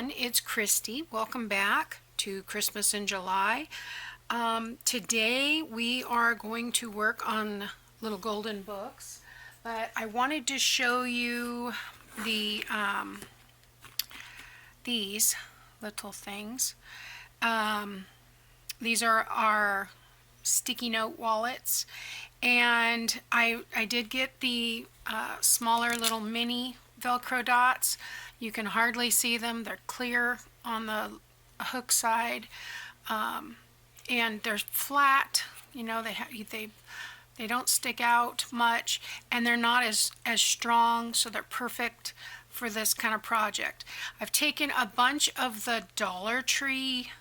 everyone, it's Christy. Welcome back to Christmas in July. Today we are going to work on little golden books, but I wanted to show you the these little things. These are our sticky note wallets, and I did get the smaller little mini Velcro dots. You can hardly see them. They're clear on the hook side, and they're flat. You know, they don't stick out much, and they're not as strong, so they're perfect for this kind of project. I've taken a bunch of the Dollar Tree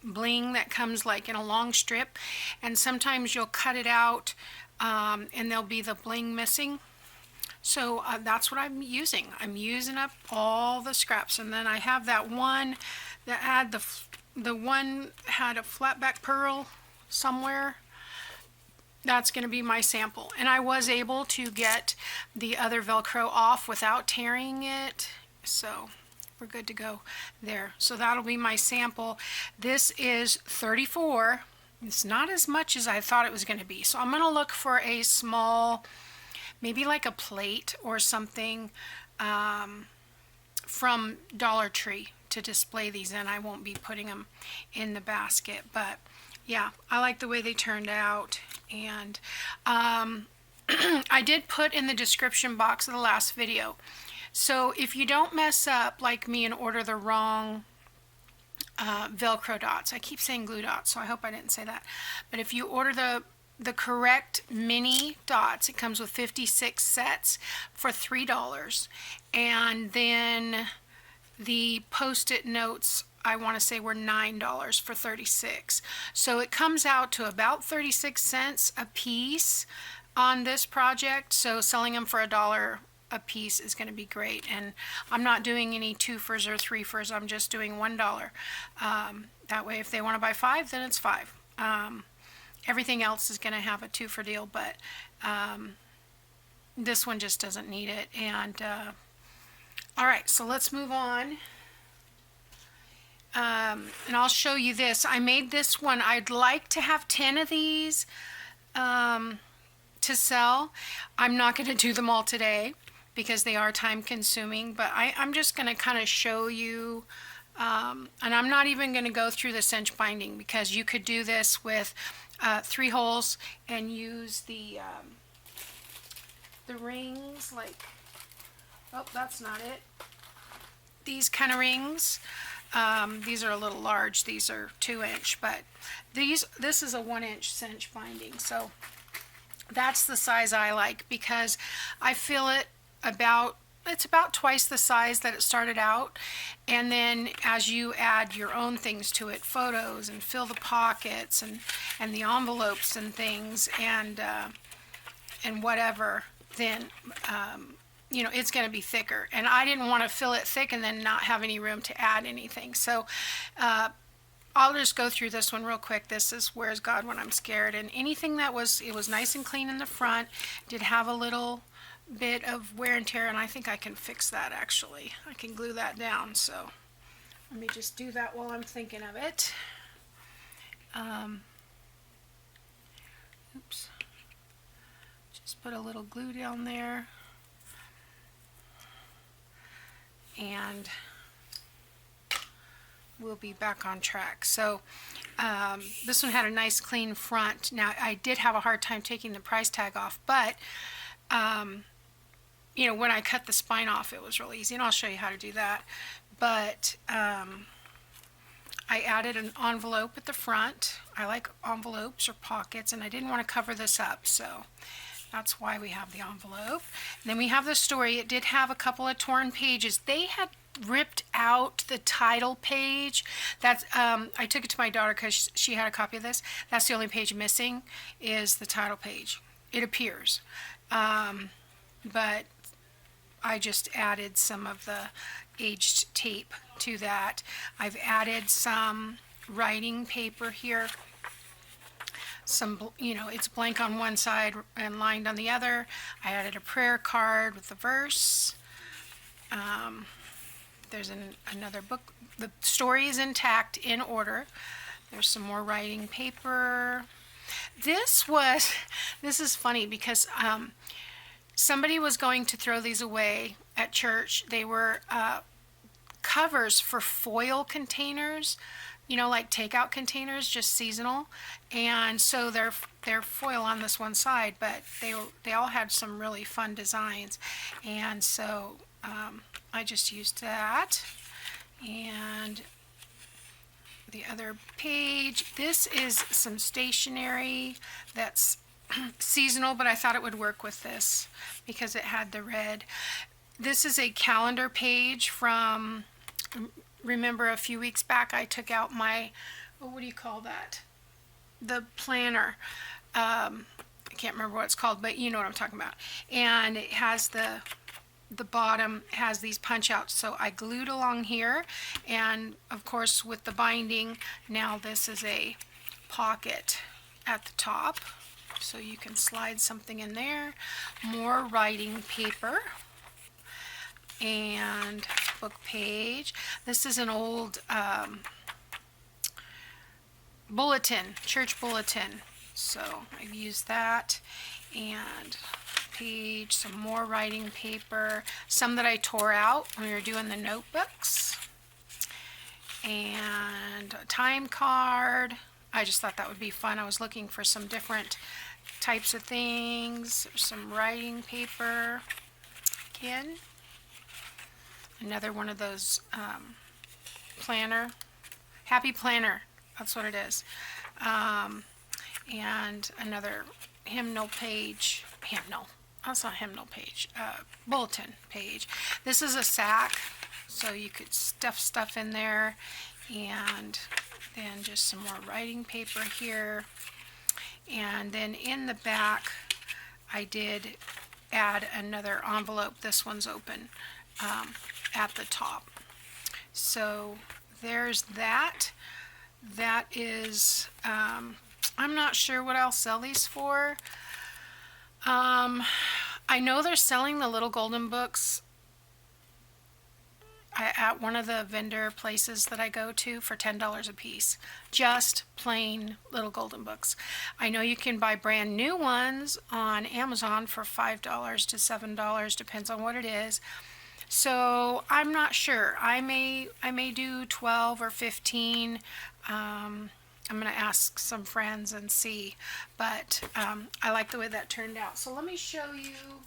bling that comes like in a long strip, and sometimes you'll cut it out and there'll be the bling missing. So that's what I'm using. I'm using up all the scraps, and then I have that one that had the one had a flat back pearl somewhere. That's going to be my sample, and I was able to get the other Velcro off without tearing it, so we're good to go there. So that'll be my sample. This is 34. It's not as much as I thought it was going to be, so I'm going to look for a small, maybe like a plate or something from Dollar Tree to display these in. I won't be putting them in the basket, but yeah, I like the way they turned out. And I did put in the description box of the last video, so if you don't mess up like me and order the wrong Velcro dots, I keep saying glue dots, so I hope I didn't say that, but if you order the correct mini dots, it comes with 56 sets for $3, and then the post-it notes, I want to say, were $9 for 36. So it comes out to about 36 cents a piece on this project. So selling them for $1 a piece is going to be great. And I'm not doing any 2-fers or 3-fers. I'm just doing $1. That way, if they want to buy 5, then it's 5. Everything else is going to have a 2-for deal, but this one just doesn't need it. And all right, so let's move on. And I'll show you this. I made this one. I'd like to have 10 of these to sell. I'm not going to do them all today because they are time consuming, but I'm just going to kind of show you, and I'm not even going to go through the cinch binding, because you could do this with 3 holes and use the rings, like, oh, that's not it. These kind of rings. These are a little large. These are 2-inch, but this is a 1-inch cinch binding. So that's the size I like, because I feel it's about twice the size that it started out, and then as you add your own things to it, photos, and fill the pockets and the envelopes and things, and whatever, then you know, it's going to be thicker, and I didn't want to fill it thick and then not have any room to add anything. So I'll just go through this one real quick. This is Where's God When I'm Scared, and anything it was nice and clean in the front. Did have a little bit of wear and tear, and I think I can fix that. Actually, I can glue that down, so let me just do that while I'm thinking of it. Oops, just put a little glue down there, and we'll be back on track. So this one had a nice clean front. Now, I did have a hard time taking the price tag off, but you know, when I cut the spine off, it was really easy, and I'll show you how to do that. But I added an envelope at the front. I like envelopes or pockets, and I didn't want to cover this up, so that's why we have the envelope. And then we have the story. It did have a couple of torn pages. They had ripped out the title page. That's I took it to my daughter because she had a copy of this. That's the only page missing, is the title page. It appears, but I just added some of the aged tape to that. I've added some writing paper here. Some, you know, it's blank on one side and lined on the other. I added a prayer card with the verse. there's another book. The story is intact in order. There's some more writing paper. This is funny because somebody was going to throw these away at church. They were covers for foil containers, like takeout containers, just seasonal. And so they're foil on this one side, but they all had some really fun designs. And so I just used that. And the other page, this is some stationery that's seasonal, but I thought it would work with this because it had the red. This is a calendar page from, remember a few weeks back I took out my, what do you call that? The planner. I can't remember what it's called, but you know what I'm talking about. And it has the bottom has these punch outs, so I glued along here, and of course with the binding, now this is a pocket at the top, so you can slide something in there. More writing paper and book page. This is an old bulletin, church bulletin, so I've used that. And page, some more writing paper, some that I tore out when we were doing the notebooks, and a time card. I just thought that would be fun. I was looking for some different types of things. Some writing paper again, another one of those planner, happy planner, that's what it is. And another hymnal page, that's not hymnal page, bulletin page. This is a sack, so you could stuff stuff in there. And then just some more writing paper here. And then in the back, I did add another envelope. This one's open at the top. So there's that. That is, I'm not sure what I'll sell these for. I know they're selling the little golden books at one of the vendor places that I go to for $10 a piece. Just plain little golden books. I know you can buy brand new ones on Amazon for $5 to $7, depends on what it is. So I'm not sure. I may do 12 or 15. I'm going to ask some friends and see, but I like the way that turned out. So let me show you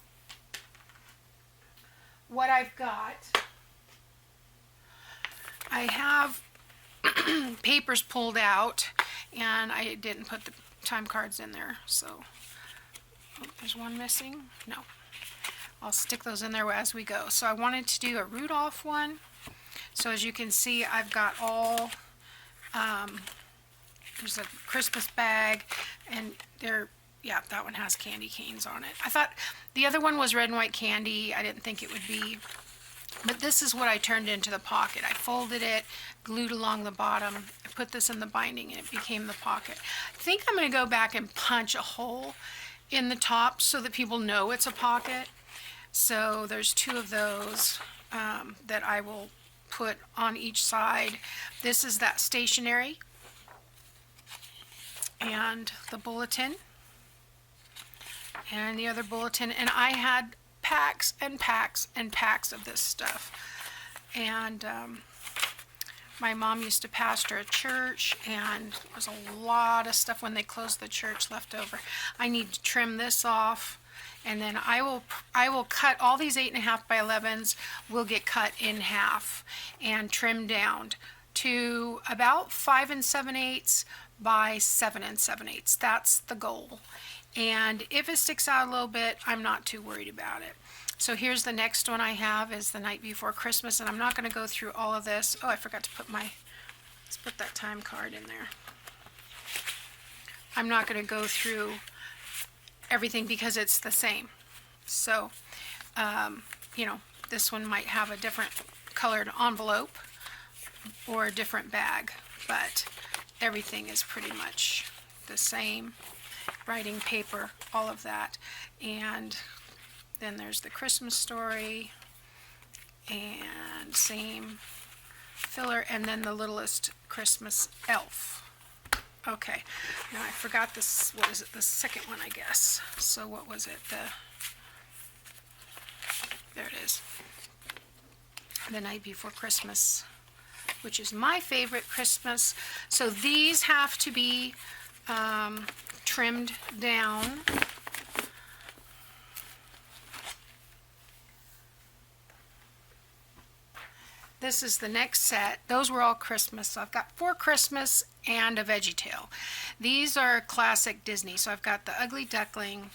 what I've got. I have papers pulled out, and I didn't put the time cards in there, so there's one missing. No, I'll stick those in there as we go. So I wanted to do a Rudolph one. So as you can see, I've got all there's a Christmas bag, and yeah, that one has candy canes on it. I thought the other one was red and white candy. I didn't think it would be, but this is what I turned into the pocket. I folded it, glued along the bottom, I put this in the binding, and it became the pocket. I think I'm going to go back and punch a hole in the top so that people know it's a pocket. So there's two of those that I will put on each side. This is that stationery and the bulletin and the other bulletin, and I had packs and packs and packs of this stuff. And my mom used to pastor a church, and there was a lot of stuff when they closed the church left over. I need to trim this off, and then I will cut all these 8.5 by 11s will get cut in half and trimmed down to about 5 7/8 by 7 7/8. That's the goal. And if it sticks out a little bit, I'm not too worried about it. So here's the next one I have, is the night before Christmas, and I'm not going to go through all of this. Oh, I forgot to put let's put that time card in there. I'm not going to go through everything because it's the same. So, this one might have a different colored envelope or a different bag, but everything is pretty much the same. Writing paper, all of that. And then there's the Christmas story, and same filler, and then the littlest Christmas elf. Okay, now I forgot this, what is it, the second one, I guess. So what was it, there it is, The Night Before Christmas, which is my favorite Christmas. So these have to be trimmed down. This is the next set. Those were all Christmas. So I've got 4 Christmas and a Veggie Tale. These are classic Disney. So I've got the Ugly Duckling,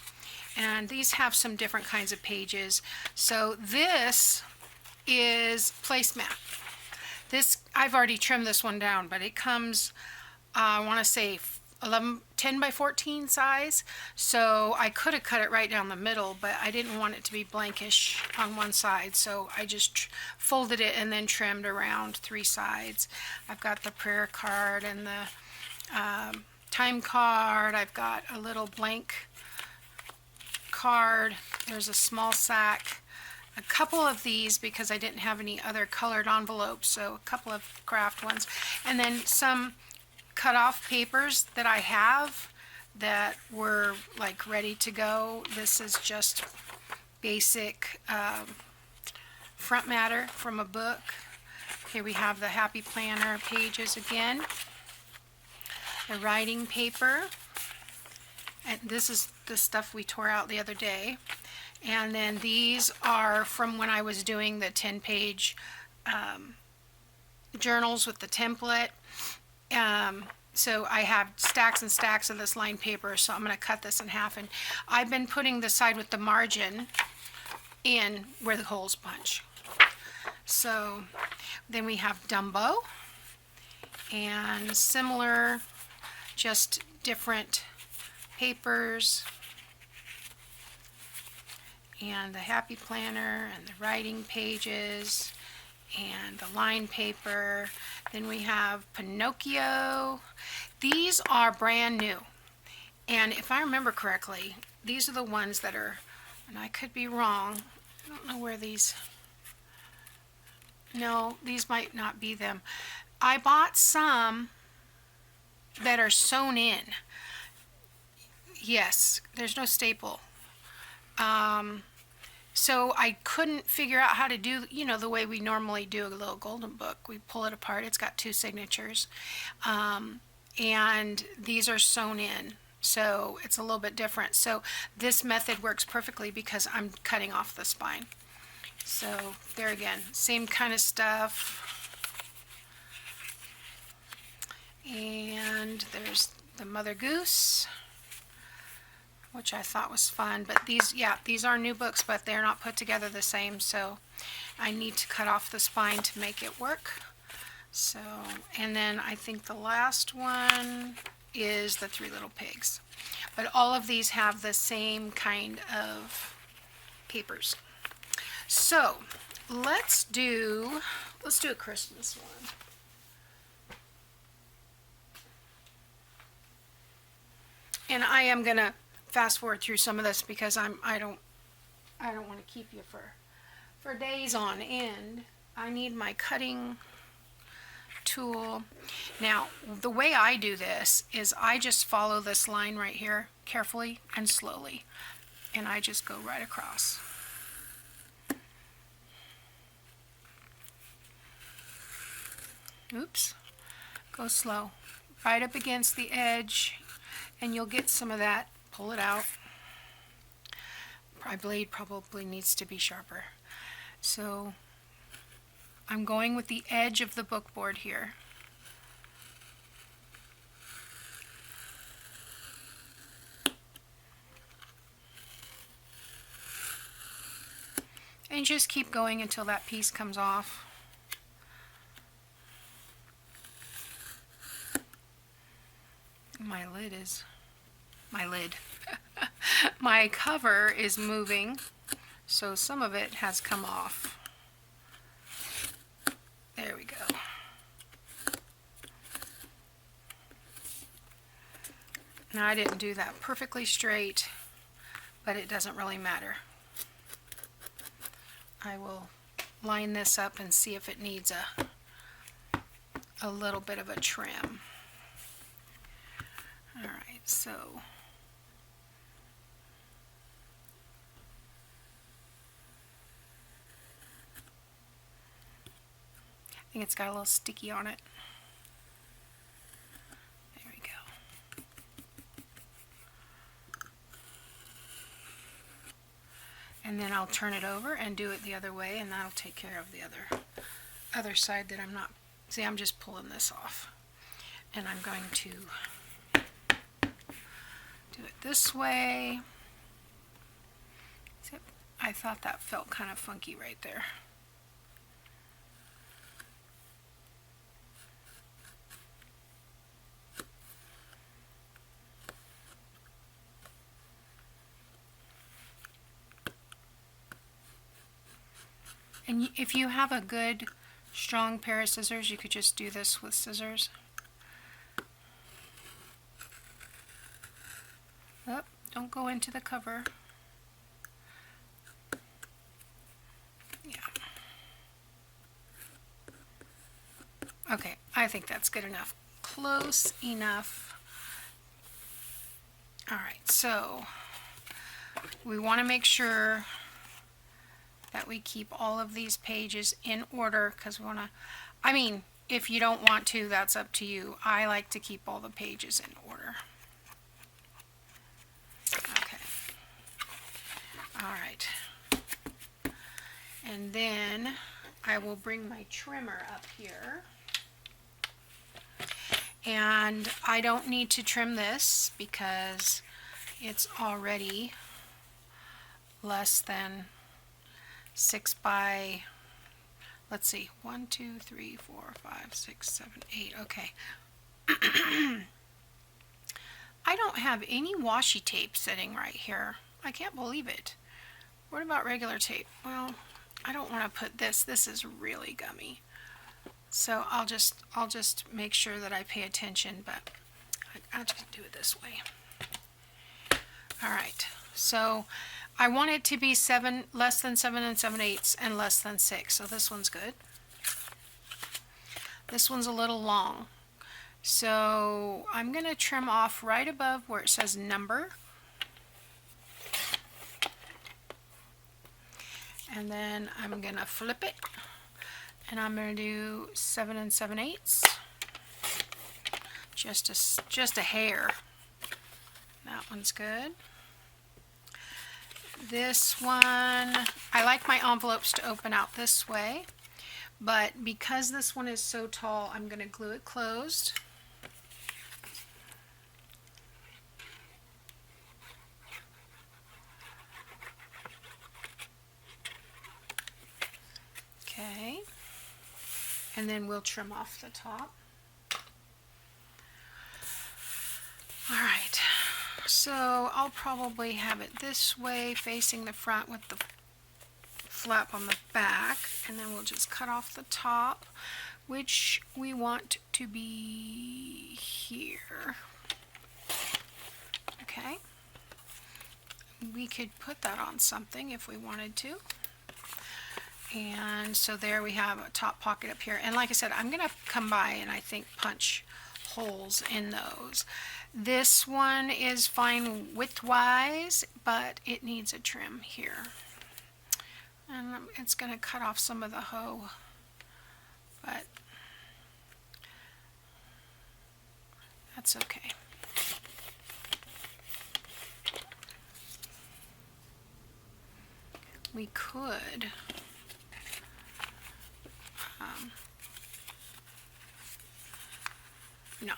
and these have some different kinds of pages. So this is placemat. This, I've already trimmed this one down, but it comes, I want to say 10 by 14 size. So I could have cut it right down the middle, but I didn't want it to be blankish on one side. So I just folded it and then trimmed around 3 sides. I've got the prayer card and the time card. I've got a little blank card. There's a small sack. A couple of these because I didn't have any other colored envelopes, so a couple of craft ones. And then some cut off papers that I have that were like ready to go. This is just basic front matter from a book. Here we have the Happy Planner pages again. The writing paper. And this is the stuff we tore out the other day. And then these are from when I was doing the 10-page journals with the template. So I have stacks and stacks of this lined paper, so I'm going to cut this in half. And I've been putting the side with the margin in where the holes punch. So then we have Dumbo, and similar, just different papers, and the Happy Planner and the writing pages and the line paper. Then we have Pinocchio. These are brand new, and if I remember correctly, these are the ones that are, and I could be wrong, I don't know where these, no, these might not be them. I bought some that are sewn in. Yes, there's no staple. So I couldn't figure out how to do, the way we normally do a little golden book. We pull it apart. It's got 2 signatures. And these are sewn in. So it's a little bit different. So this method works perfectly because I'm cutting off the spine. So there again, same kind of stuff. And there's the Mother Goose, which I thought was fun. But these are new books, but they're not put together the same, so I need to cut off the spine to make it work. So, and then I think the last one is the 3 Little Pigs. But all of these have the same kind of papers. So let's do a Christmas one. And I am gonna fast forward through some of this because I don't want to keep you for days on end. I need my cutting tool. Now, the way I do this is I just follow this line right here carefully and slowly, and I just go right across. Oops. Go slow. Right up against the edge, and you'll get some of that. Pull it out. My blade probably needs to be sharper. So I'm going with the edge of the book board here. And just keep going until that piece comes off. My cover is moving, so some of it has come off. There we go. Now I didn't do that perfectly straight, but it doesn't really matter. I will line this up and see if it needs a little bit of a trim. Alright, so I think it's got a little sticky on it. There we go. And then I'll turn it over and do it the other way, and that'll take care of the other side that I'm not. See, I'm just pulling this off. And I'm going to do it this way. Except I thought that felt kind of funky right there. And if you have a good, strong pair of scissors, you could just do this with scissors. Oh, don't go into the cover. Yeah. Okay, I think that's good enough. Close enough. Alright, so we want to make sure that we keep all of these pages in order, because we want to, I mean, if you don't want to, that's up to you. I like to keep all the pages in order. Okay. Alright. And then I will bring my trimmer up here. And I don't need to trim this because it's already less than 6 by, let's see, 1, 2, 3, 4, 5, 6, 7, 8. Okay. I don't have any washi tape sitting right here. I can't believe it. What about regular tape? Well, I don't want to put this. This is really gummy. So I'll just make sure that I pay attention, but I'll just do it this way. All right. So I want it to be less than 7 7/8 and less than 6. So this one's good. This one's a little long. So I'm going to trim off right above where it says number. And then I'm going to flip it. And I'm going to do 7 7/8. Just a hair. That one's good. This one, I like my envelopes to open out this way, but because this one is so tall, I'm going to glue it closed. Okay, and then we'll trim off the top. All right. So I'll probably have it this way facing the front with the flap on the back, and then we'll just cut off the top, which we want to be here. Okay. We could put that on something if we wanted to. And so there we have a top pocket up here. And like I said, I'm going to come by and I think punch holes in those. This one is fine width-wise, but it needs a trim here. And it's going to cut off some of the hoe, but that's okay. We could no.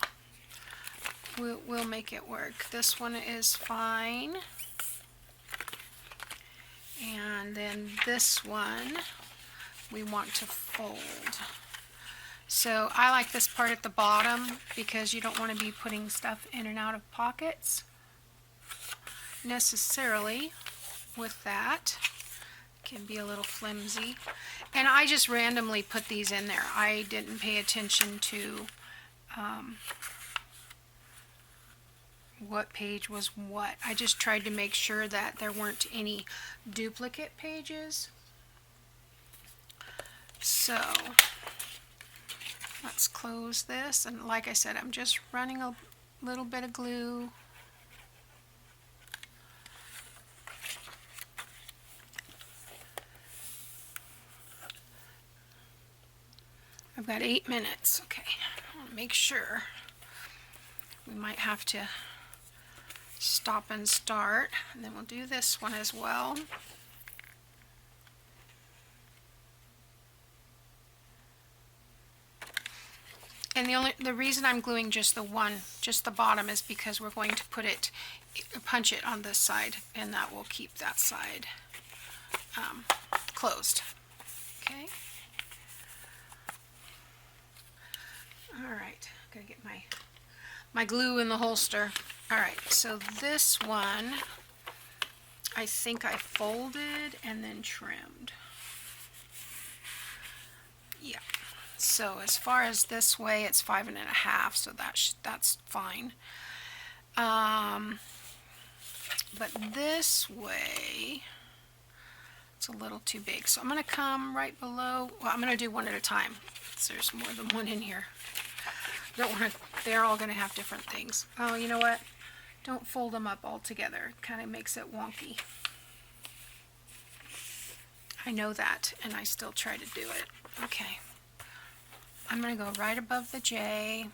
We'll make it work. This one is fine. And then this one we want to fold. So I like this part at the bottom because you don't want to be putting stuff in and out of pockets necessarily with that. It can be a little flimsy. And I just randomly put these in there. I didn't pay attention to what page was what. I just tried to make sure that there weren't any duplicate pages. So let's close this, and like I said, I'm just running a little bit of glue. I've got 8 minutes. Okay, I'll make sure. We might have to stop and start, and then we'll do this one as well. And the reason I'm gluing just the bottom, is because we're going to punch it on this side, and that will keep that side closed. Okay. All right, gotta get my glue in the holster. All right, so this one, I think I folded and then trimmed. Yeah. So as far as this way, it's 5 1/2, so that's fine. But this way, it's a little too big. So I'm going to come right below. Well, I'm going to do one at a time, so there's more than one in here. They're all going to have different things. Oh, you know what? Don't fold them up all together. It kind of makes it wonky. I know that, and I still try to do it. Okay. I'm going to go right above the J.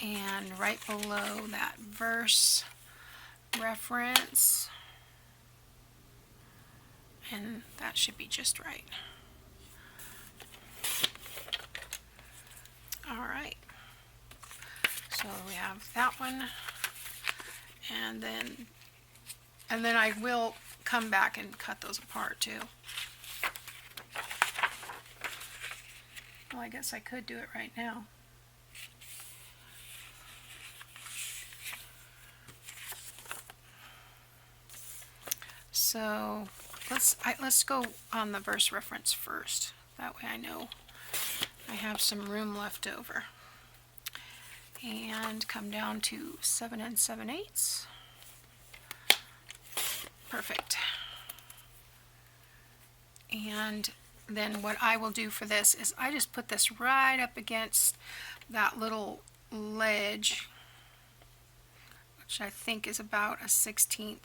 And right below that verse reference. And that should be just right. All right. So we have that one. And then I will come back and cut those apart too. Well, I guess I could do it right now. So let's go on the verse reference first. That way I know I have some room left over. And come down to 7 7/8. Perfect. And then what I will do for this is I just put this right up against that little ledge, which I think is about a 1/16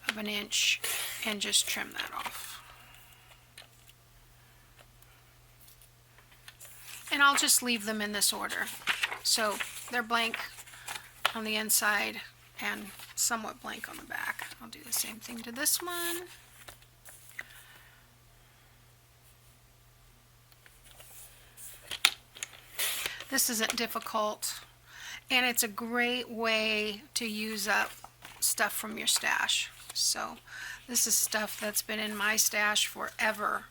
of an inch, and just trim that off. And I'll just leave them in this order. So they're blank on the inside and somewhat blank on the back. I'll do the same thing to this one. This isn't difficult, and it's a great way to use up stuff from your stash. So this is stuff that's been in my stash forever.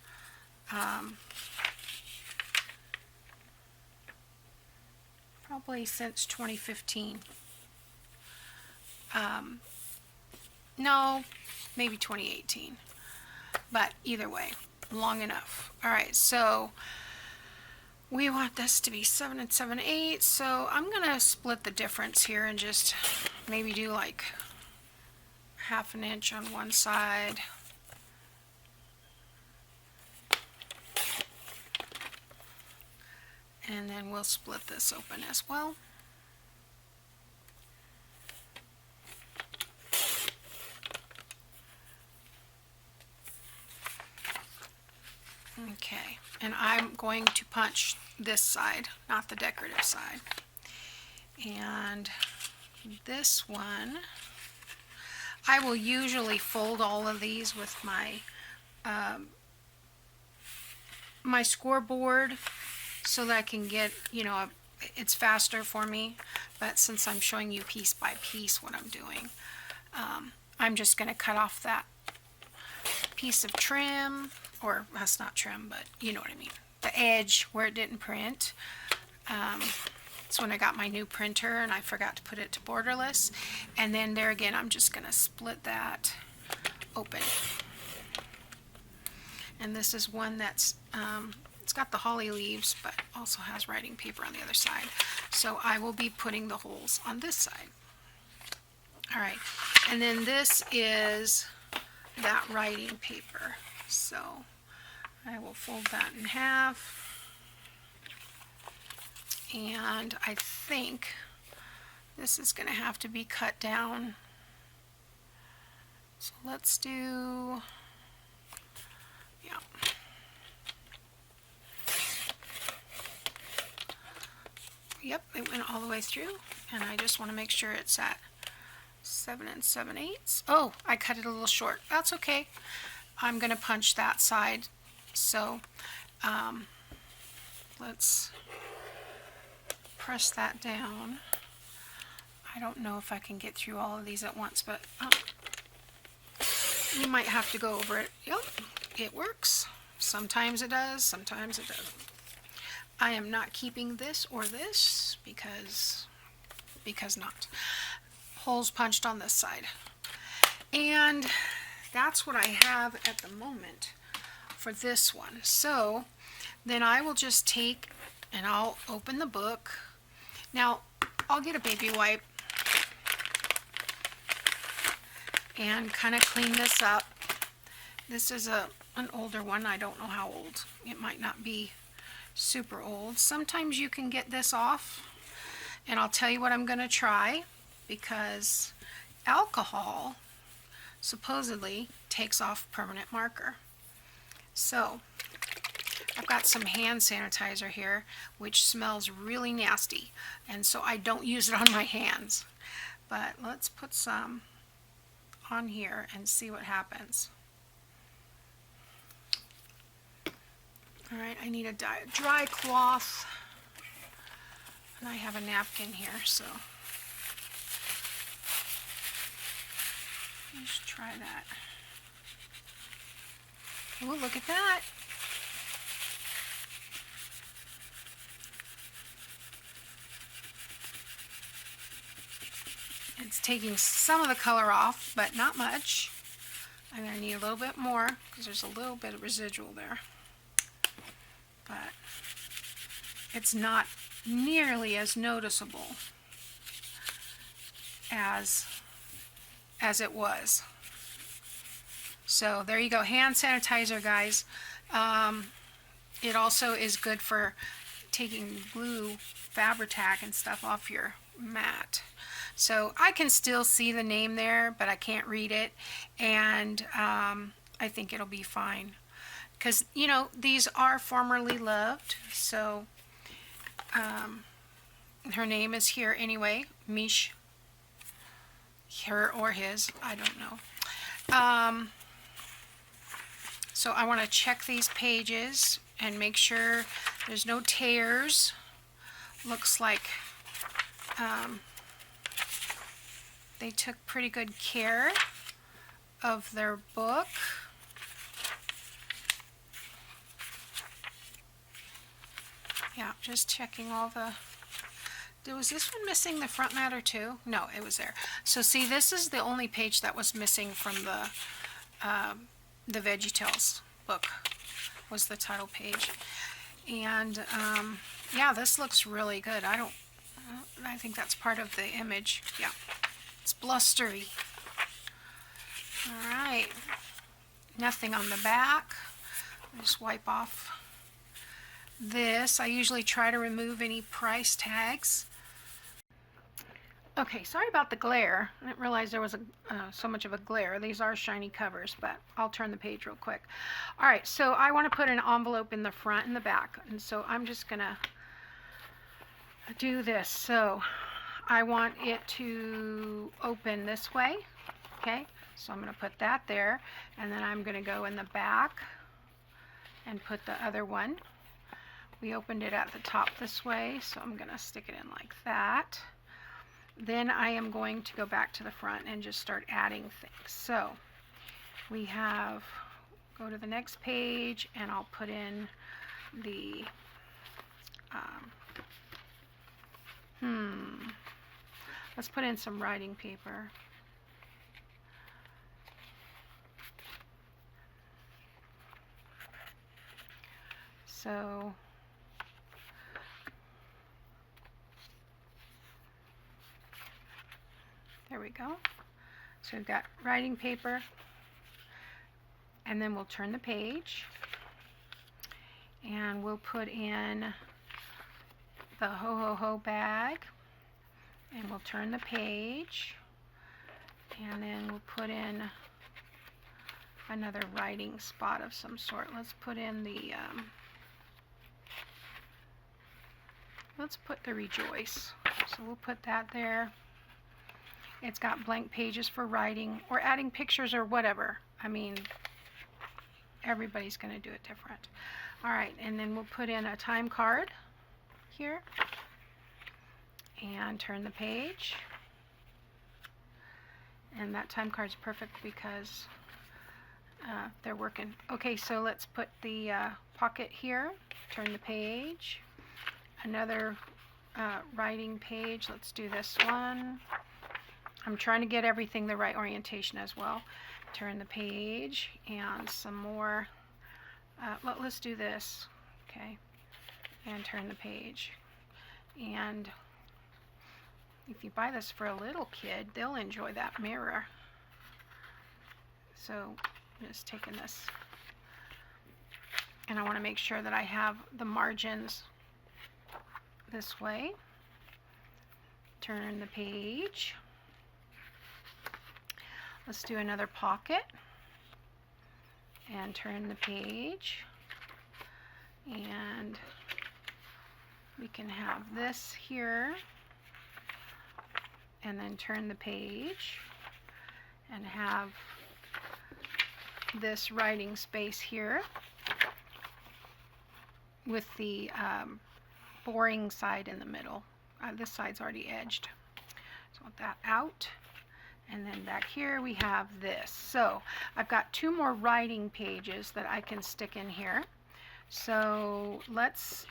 Probably since 2015. No, maybe 2018. But either way, long enough. All right, so we want this to be 7 7/8, so I'm going to split the difference here and just maybe do like 1/2 inch on one side. And then we'll split this open as well. Okay, and I'm going to punch this side, not the decorative side. And this one, I will usually fold all of these with my my scoreboard, so that I can get, it's faster for me. But since I'm showing you piece by piece what I'm doing, I'm just going to cut off that piece of trim, or that's not trim, but you know what I mean, the edge where it didn't print. It's when I got my new printer and I forgot to put it to borderless. And then there again, I'm just going to split that open. And this is one that's it's got the holly leaves, but also has writing paper on the other side. So I will be putting the holes on this side. All right, and then this is that writing paper. So I will fold that in half. And I think this is going to have to be cut down. So let's do, yeah. Yep, it went all the way through, and I just want to make sure it's at 7 7/8. Oh, I cut it a little short. That's okay. I'm going to punch that side. So let's press that down. I don't know if I can get through all of these at once, but you might have to go over it. Yep, it works. Sometimes it does, sometimes it doesn't. I am not keeping this or this because not. Holes punched on this side. And that's what I have at the moment for this one. So then I will just take and I'll open the book. Now I'll get a baby wipe and kind of clean this up. This is an older one. I don't know how old. It might not be super old. Sometimes you can get this off, and I'll tell you what I'm going to try, because alcohol supposedly takes off permanent marker. So I've got some hand sanitizer here which smells really nasty, and so I don't use it on my hands, but let's put some on here and see what happens. All right, I need a dry cloth, and I have a napkin here, so let's try that. Oh, look at that. It's taking some of the color off, but not much. I'm going to need a little bit more because there's a little bit of residual there. But it's not nearly as noticeable as it was. So there you go, hand sanitizer, guys. It also is good for taking glue, Fabri-Tac and stuff off your mat. So I can still see the name there, but I can't read it, and I think it'll be fine. Because, you know, these are formerly loved, so her name is here anyway, Mish, her or his, I don't know. So I want to check these pages and make sure there's no tears. Looks like they took pretty good care of their book. Yeah, just checking all the... Was this one missing the front matter too? No, it was there. So see, this is the only page that was missing from the VeggieTales book, was the title page. And yeah, this looks really good. I think that's part of the image. Yeah, it's blustery. All right, nothing on the back. I'll just wipe off this. I usually try to remove any price tags. Okay, sorry about the glare. I didn't realize there was so much of a glare. These are shiny covers, but I'll turn the page real quick. All right, so I want to put an envelope in the front and the back, and so I'm just gonna do this. So I want it to open this way. Okay, so I'm going to put that there, and then I'm going to go in the back and put the other one. We opened it at the top this way, so I'm going to stick it in like that. Then I am going to go back to the front and just start adding things. So we have, go to the next page, and I'll put in the, let's put in some writing paper. So There we go. So we've got writing paper, and then we'll turn the page, and we'll put in the ho ho ho bag, and we'll turn the page, and then we'll put in another writing spot of some sort. Let's put in the let's put the Rejoice. So we'll put that there. It's got blank pages for writing or adding pictures or whatever. I mean, everybody's going to do it different. All right, and then we'll put in a time card here and turn the page. And that time card's perfect because they're working. Okay, so let's put the pocket here, turn the page, another writing page. Let's do this one. I'm trying to get everything the right orientation as well. Turn the page and some more. Let's do this, okay, and turn the page. And if you buy this for a little kid, they'll enjoy that mirror. So I'm just taking this, and I want to make sure that I have the margins this way. Turn the page. Let's do another pocket and turn the page, and we can have this here and then turn the page and have this writing space here with the boring side in the middle. This side's already edged, so I want that out. And then back here we have this. So I've got two more writing pages that I can stick in here. So let's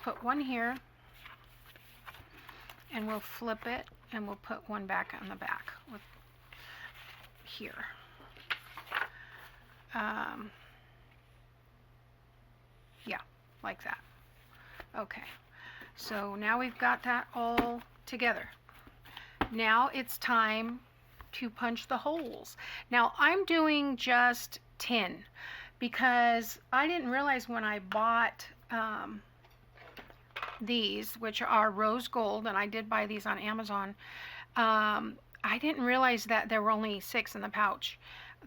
put one here, and we'll flip it, and we'll put one back on the back with here. Yeah, like that. Okay, so now we've got that all together. Now it's time to punch the holes. Now I'm doing just 10 because I didn't realize when I bought these, which are rose gold, and I did buy these on Amazon, I didn't realize that there were only 6 in the pouch.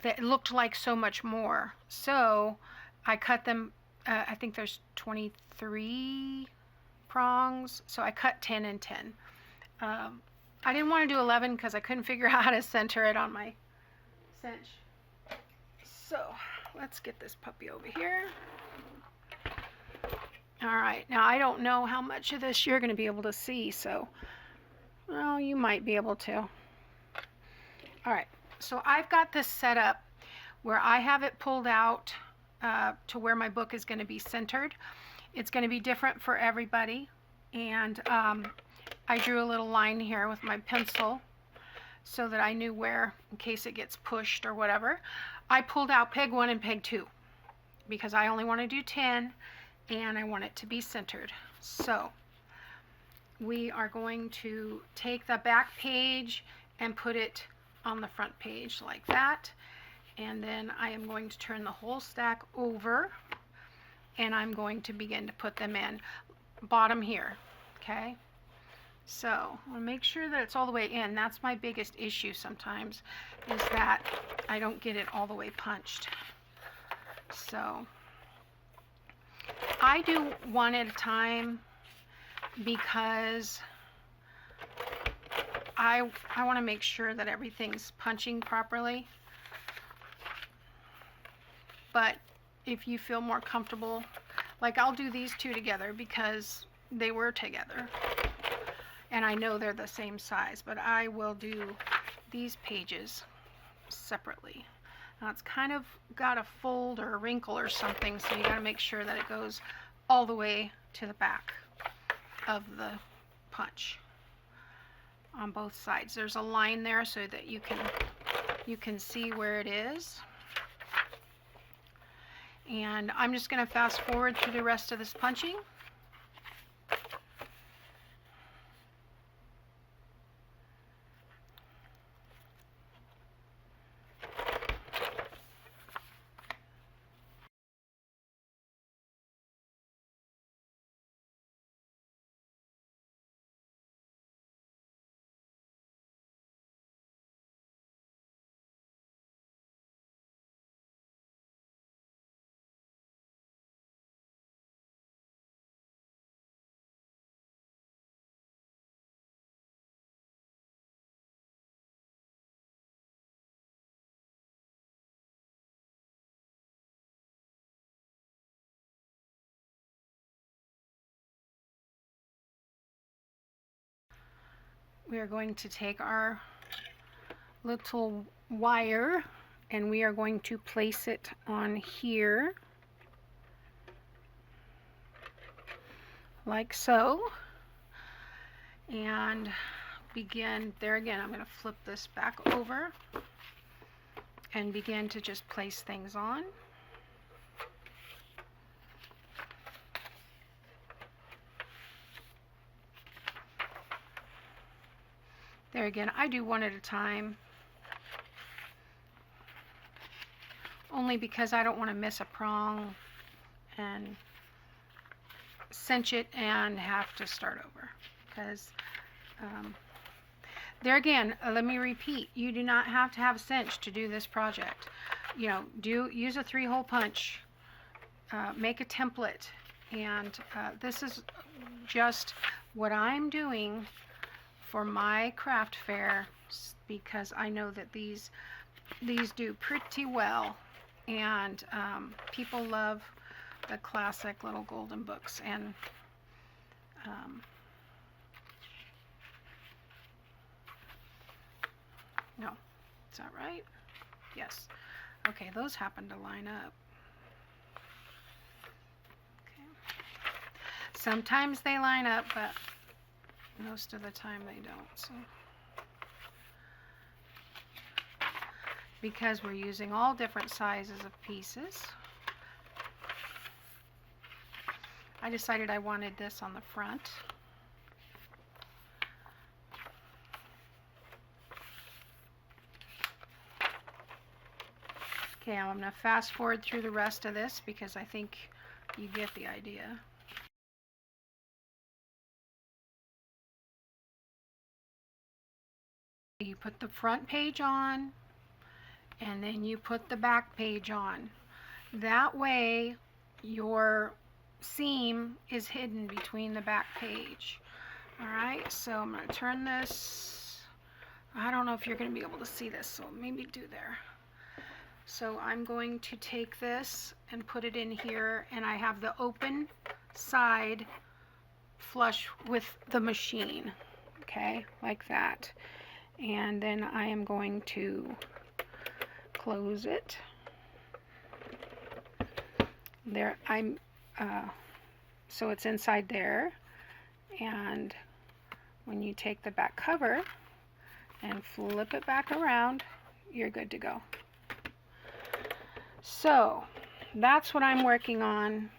That looked like so much more. So I cut them, I think there's 23 prongs, so I cut 10 and 10. I didn't want to do 11 because I couldn't figure out how to center it on my cinch. So let's get this puppy over here. All right, now I don't know how much of this you're going to be able to see, so well, you might be able to. All right, so I've got this set up where I have it pulled out to where my book is going to be centered. It's going to be different for everybody, and I drew a little line here with my pencil so that I knew where, in case it gets pushed or whatever. I pulled out peg 1 and peg 2 because I only want to do 10 and I want it to be centered. So we are going to take the back page and put it on the front page like that, and then I am going to turn the whole stack over, and I'm going to begin to put them in bottom here. Okay, so I'll make sure that it's all the way in. That's my biggest issue sometimes, is that I don't get it all the way punched. So I do one at a time because I want to make sure that everything's punching properly. But if you feel more comfortable, like I'll do these two together because they were together and I know they're the same size, but I will do these pages separately. Now it's kind of got a fold or a wrinkle or something, so you got to make sure that it goes all the way to the back of the punch on both sides. There's a line there so that you can see where it is. And I'm just going to fast forward through the rest of this punching. we are going to take our little wire and we are going to place it on here like so, and begin there again. I'm going to flip this back over and begin to just place things on. There again, I do one at a time, only because I don't want to miss a prong and cinch it and have to start over. Because there again, let me repeat, you do not have to have a cinch to do this project. You know, use a 3-hole punch, make a template, and this is just what I'm doing for my craft fair, because I know that these do pretty well, and people love the classic little golden books. And no, is that right? Yes. Okay, those happen to line up. Okay. Sometimes they line up, but most of the time they don't. So, because we're using all different sizes of pieces, I decided I wanted this on the front. Okay, I'm going to fast forward through the rest of this because I think you get the idea. You put the front page on, and then you put the back page on. That way your seam is hidden between the back page. Alright, so I'm going to turn this. I don't know if you're going to be able to see this, so maybe do there. So I'm going to take this and put it in here, and I have the open side flush with the machine. Okay, like that. And then I am going to close it. There, so it's inside there, and when you take the back cover and flip it back around, you're good to go. So that's what I'm working on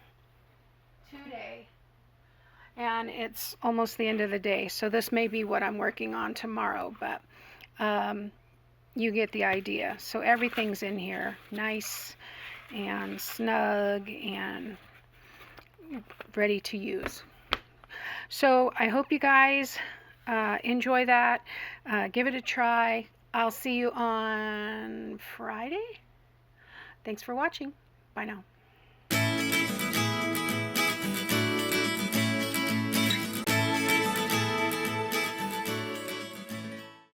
today, and it's almost the end of the day, so this may be what I'm working on tomorrow, but you get the idea. So everything's in here nice and snug and ready to use. So I hope you guys enjoy that. Give it a try. I'll see you on Friday. Thanks for watching. Bye now.